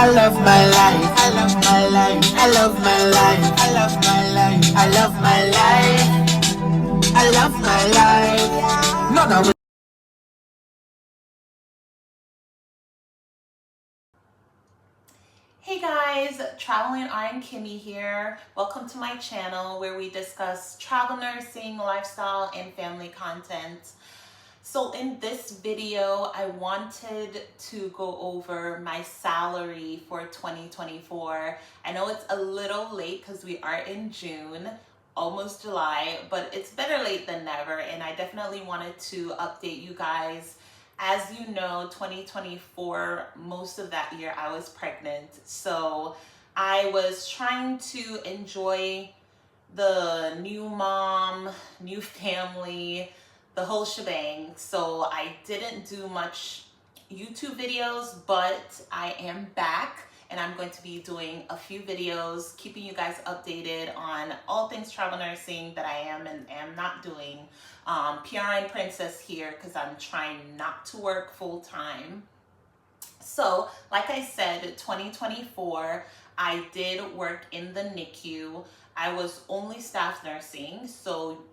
I love my life. I love my life. I love my life. I love my life. I love my life. I love my life. No, no. Hey guys, Traveling I'm Kimmy here. Welcome to my channel where we discuss travel nursing, lifestyle, and family content. So in this video, I wanted to go over my salary for 2024. I know it's a little late because we are in June, almost July, but it's better late than never. And I definitely wanted to update you guys. As you know, 2024, most of that year I was pregnant. So I was trying to enjoy the new mom, new family, the whole shebang. So I didn't do much YouTube videos, but I am back and I'm going to be doing a few videos, keeping you guys updated on all things travel nursing that I am and am not doing. PRN Princess here because I'm trying not to work full time. So, like I said, 2024, I did work in the NICU. I was only staff nursing, so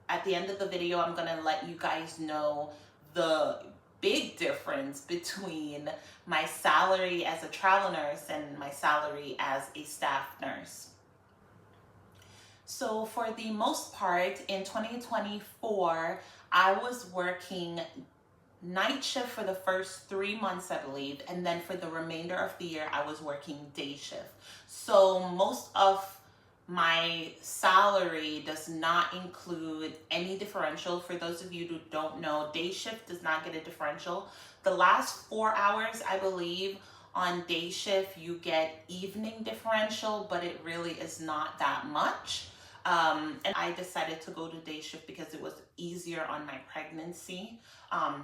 at the end of the video, I'm gonna let you guys know the big difference between my salary as a travel nurse and my salary as a staff nurse. So for the most part, in 2024, I was working night shift for the first 3 months, I believe, and then for the remainder of the year, I was working day shift. So most of my salary does not include any differential. For those of you who don't know, day shift does not get a differential. The last 4 hours, I believe, on day shift, you get evening differential, but it really is not that much. And I decided to go to day shift because it was easier on my pregnancy.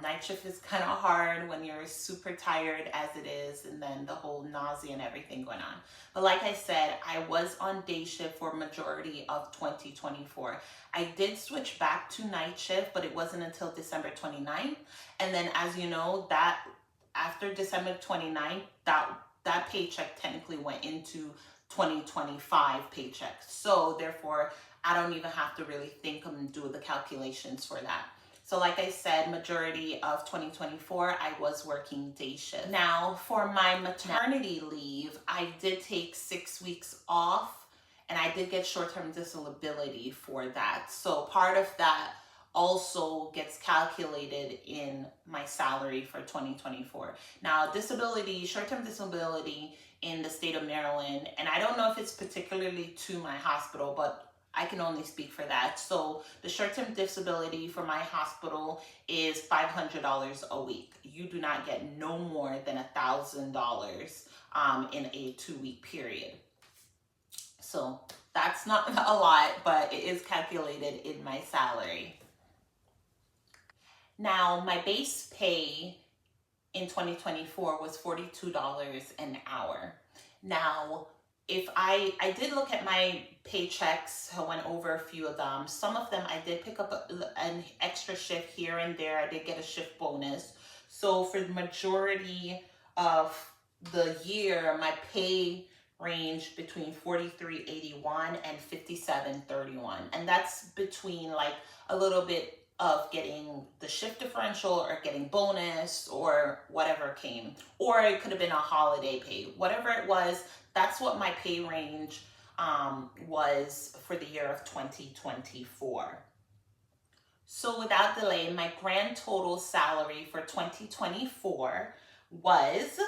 Night shift is kind of hard when you're super tired as it is, and then the whole nausea and everything going on. But like I said, I was on day shift for majority of 2024. I did switch back to night shift, but it wasn't until December 29th. And then as you know, that after December 29th, that paycheck technically went into 2025 paycheck. So therefore, I don't even have to really think and do the calculations for that. So like I said, majority of 2024, I was working day shift. Now, for my maternity leave, I did take 6 weeks off, and I did get short-term disability for that. So part of that also gets calculated in my salary for 2024. Now, disability, short-term disability in the state of Maryland, and I don't know if it's particularly to my hospital, but I can only speak for that. So the short-term disability for my hospital is $500 a week. You do not get no more than $1,000 in a 2-week period. So that's not a lot, but it is calculated in my salary. Now, my base pay in 2024 was $42 an hour. Now, if I did look at my paychecks, I went over a few of them. Some of them I did pick up an extra shift here and there. I did get a shift bonus. So for the majority of the year, my pay ranged between $43.81 and $57.31. And that's between like a little bit of getting the shift differential or getting bonus or whatever came. Or it could have been a holiday pay. Whatever it was, that's what my pay range was for the year of 2024. So without delay, my grand total salary for 2024 was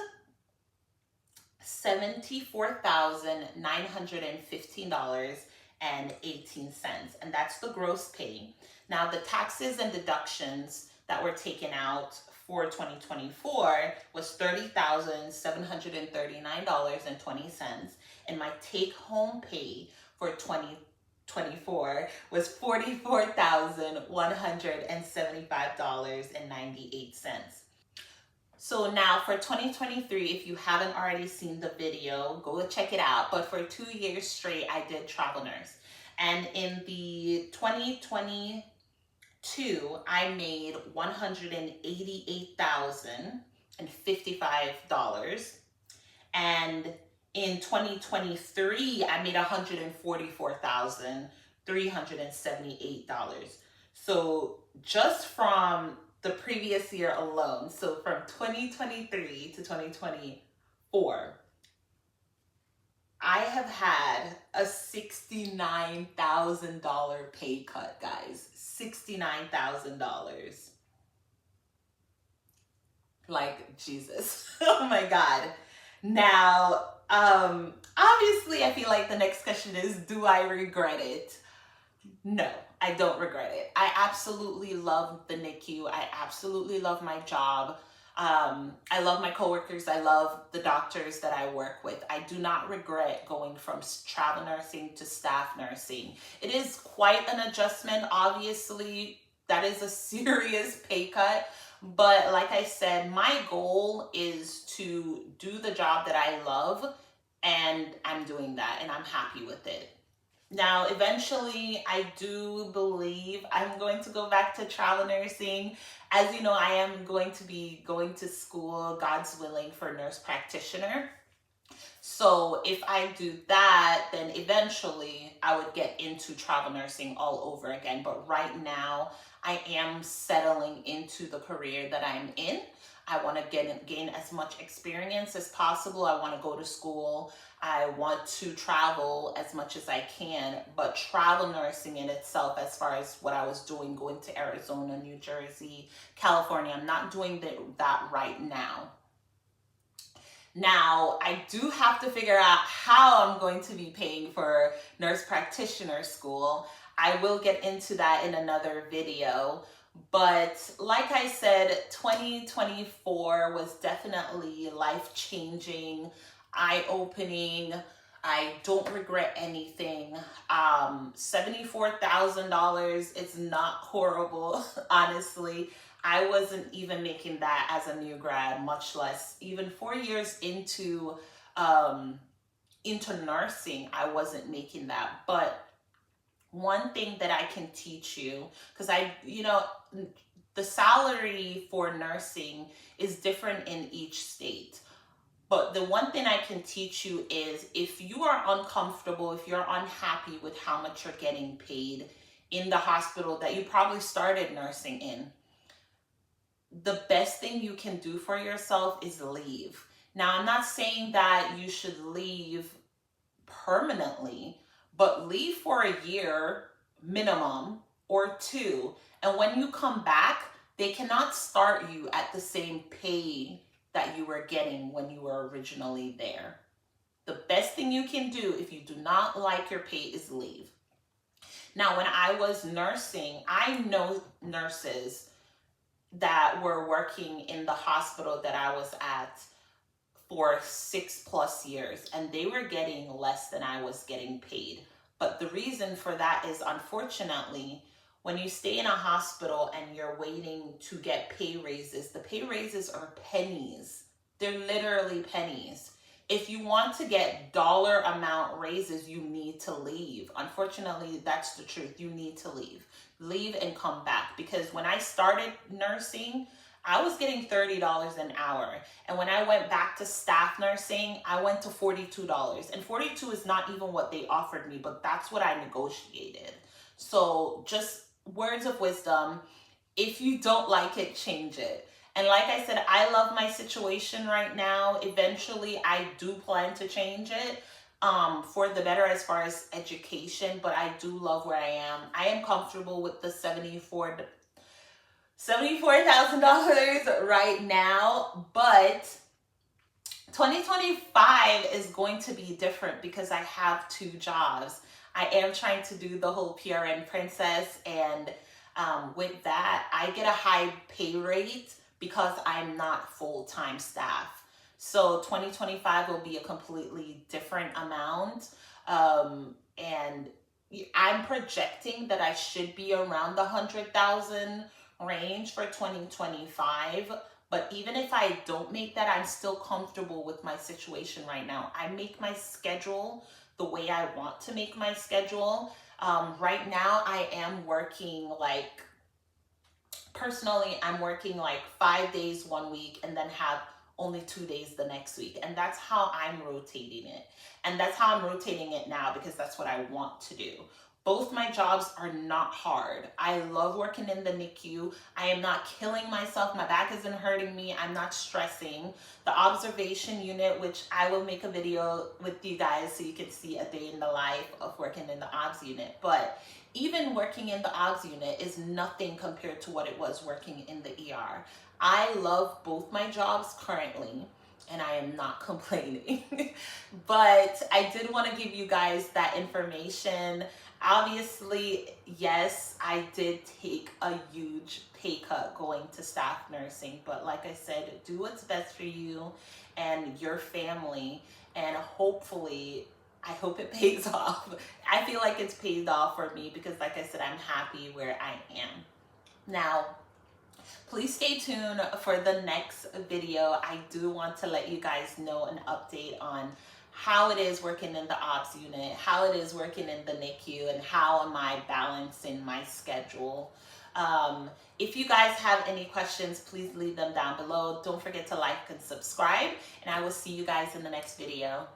$74,915.18, and that's the gross pay. Now, the taxes and deductions that were taken out for 2024 was $30,739.20, and my take-home pay for 2024 was $44,175.98. So now for 2023, if you haven't already seen the video, go check it out. But for 2 years straight, I did travel nurse. And in the 2022, I made $188,055. And in 2023, I made $144,378. So just from the previous year alone, so from 2023 to 2024, I have had a $69,000 pay cut, guys. $69,000. Like, Jesus. Oh my God. Now, obviously, I feel like the next question is, do I regret it? No, I don't regret it. I absolutely love the NICU. I absolutely love my job. I love my coworkers. I love the doctors that I work with. I do not regret going from travel nursing to staff nursing. It is quite an adjustment. Obviously, that is a serious pay cut. But like I said, my goal is to do the job that I love, and I'm doing that, and I'm happy with it. Now, eventually, I do believe I'm going to go back to travel nursing. As you know, I am going to be going to school, God's willing, for nurse practitioner. So if I do that, then eventually I would get into travel nursing all over again. But right now, I am settling into the career that I'm in. I want to gain as much experience as possible. I want to go to school. I want to travel as much as I can. But travel nursing in itself, as far as what I was doing, going to Arizona, New Jersey, California, I'm not doing that right now. Now, I do have to figure out how I'm going to be paying for nurse practitioner school. I will get into that in another video. But like I said, 2024 was definitely life-changing, eye-opening. I don't regret anything. $74,000 is not horrible, honestly. I wasn't even making that as a new grad, much less even 4 years into nursing. I wasn't making that. But one thing that I can teach you, because the salary for nursing is different in each state. But the one thing I can teach you is, if you are uncomfortable, if you're unhappy with how much you're getting paid in the hospital that you probably started nursing in, the best thing you can do for yourself is leave. Now, I'm not saying that you should leave permanently, but leave for a year minimum or 2. And when you come back, they cannot start you at the same pay that you were getting when you were originally there. The best thing you can do if you do not like your pay is leave. Now, when I was nursing, I know nurses that were working in the hospital that I was at for 6+ years, and they were getting less than I was getting paid. But the reason for that is, unfortunately, when you stay in a hospital and you're waiting to get pay raises, the pay raises are pennies. They're literally pennies. If you want to get dollar amount raises, you need to leave. Unfortunately, that's the truth. You need to leave. Leave and come back. Because when I started nursing, I was getting $30 an hour. And when I went back to staff nursing, I went to $42. And $42 is not even what they offered me, but that's what I negotiated. So just words of wisdom. If you don't like it, change it. And like I said, I love my situation right now. Eventually, I do plan to change it for the better as far as education, but I do love where I am. I am comfortable with the $74,000 right now, but 2025 is going to be different because I have 2 jobs. I am trying to do the whole PRN princess, and with that, I get a high pay rate because I'm not full-time staff. So 2025 will be a completely different amount. And I'm projecting that I should be around the 100,000 range for 2025. But even if I don't make that, I'm still comfortable with my situation right now. I make my schedule the way I want to make my schedule. Right now, I am working personally, I'm working 5 days 1 week and then have only 2 days the next week. And that's how I'm rotating it. And that's how I'm rotating it now, because that's what I want to do. Both my jobs are not hard. I love working in the NICU. I am not killing myself. My back isn't hurting me. I'm not stressing. The observation unit, which I will make a video with you guys so you can see a day in the life of working in the obs unit. But even working in the obs unit is nothing compared to what it was working in the ER. I love both my jobs currently, and I am not complaining. But I did want to give you guys that information. Obviously, yes, I did take a huge pay cut going to staff nursing, but like I said, do what's best for you and your family, and hopefully, I hope it pays off. I feel like it's paid off for me because, like I said, I'm happy where I am. Now, please stay tuned for the next video. I do want to let you guys know an update on how it is working in the ops unit, how it is working in the NICU, and how am I balancing my schedule. If you guys have any questions, please leave them down below. Don't forget to like and subscribe, and I will see you guys in the next video.